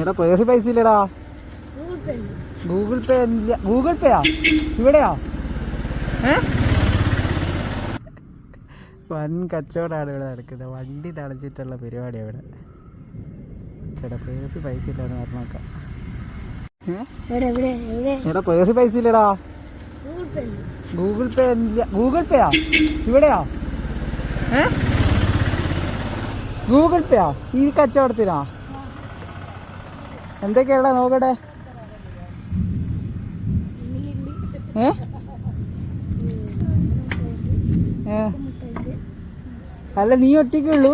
എടാ പേഴ്സ് പൈസ ഇല്ലടാ. ഗൂഗിൾ പേ ഇല്ല. ഗൂഗിൾ പേയാ ഇവിടെയാ? വൻ കച്ചവടമാണ് ഇവിടെ നടക്കുന്നത്. വണ്ടി തടച്ചിട്ടുള്ള പരിപാടിയാണ് ഇവിടെ. ചേട്ടാ പേഴ്സ് പൈസ ഇല്ലാന്ന് പറഞ്ഞോക്കാം. എടാ പേഴ്സ് പൈസ ഇല്ലടാ. ഗൂഗിൾ പേ ഇല്ല. ഗൂഗിൾ പേയാ ഇവിടെയാ? ഗൂഗിൾ പേയാ ഈ കച്ചവടത്തിനാ? എന്തൊക്കെയാടാ നോക്കട്ടെ. അല്ല നീ ഒറ്റയ്ക്കുള്ളൂ?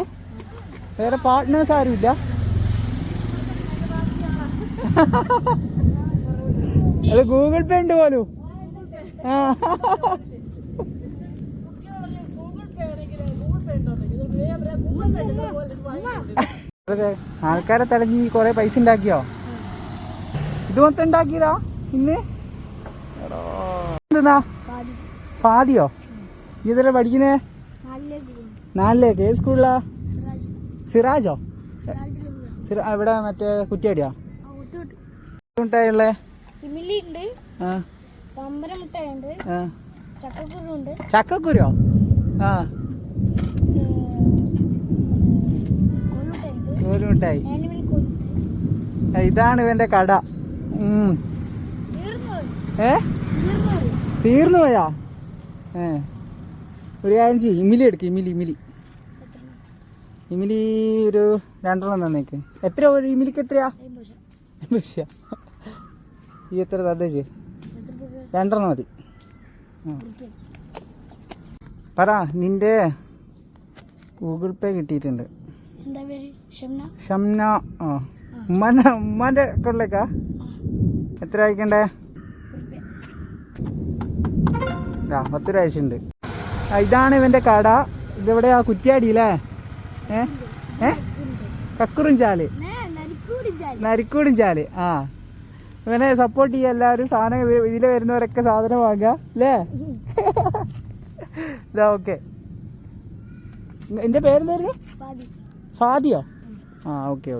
വേറെ പാർട്ട്നേഴ്സ് ആരുമില്ല? അത് ഗൂഗിൾ പേ ഉണ്ട് പോലും. ആൾക്കാരെ തടഞ്ഞ് കൊറേ പൈസ ഉണ്ടാക്കിയോ? ഇത് മൊത്തം ഉണ്ടാക്കിയതാ ഇന്ന്? എന്തെന്നാ ഫാദിയോ? ഇതല്ലേ പഠിക്കുന്നേ? 4ലേക്ക്. ഏത് സ്കൂളിലാ? സിറാജോ? ഇവിടെ മറ്റേ കുറ്റിയാടിയാ? മുട്ടായുള്ളേ? ചക്കക്കുരോ? ആ കോലുമുട്ടായി. ഇതാണ് ഇവന്റെ കട. തീർന്നു പോയാ? ഒരു കാര്യം ചെയ്യും, ഇമിലി എടുക്കും. ഇമിലി ഒരു 2 തന്നേക്ക്. എത്ര ഒരു ഇമിലിക്ക്? എത്രയാ? 50. ഈ എത്ര തന്നേച്ച്? 2 മതി. പറ, നിന്റെ ഗൂഗിൾ പേ കിട്ടിയിട്ടുണ്ട്. ഷംന. ആ ഉമ്മാന്റെ അക്കൗണ്ടിലേക്കാ? എത്ര അയക്കണ്ടേ? 10 രൂപ അയച്ചിട്ടുണ്ട്. ഇതാണ് ഇവന്റെ കട. ഇതെവിടെയാ? കുറ്റ്യാടിയില്ലേ? കക്കുറുംചാല്, നരിക്കൂടുംചാല്. ആ ഇവനെ സപ്പോർട്ട് ചെയ്യാം എല്ലാവരും. സാധനം ഇതില് വരുന്നവരൊക്കെ സാധനം വാങ്ങുക അല്ലേ? ഇതാ ഓക്കെ. എന്റെ പേരെന്തായിരുന്നു? ഫാദിയോ? ആ ഓക്കെ.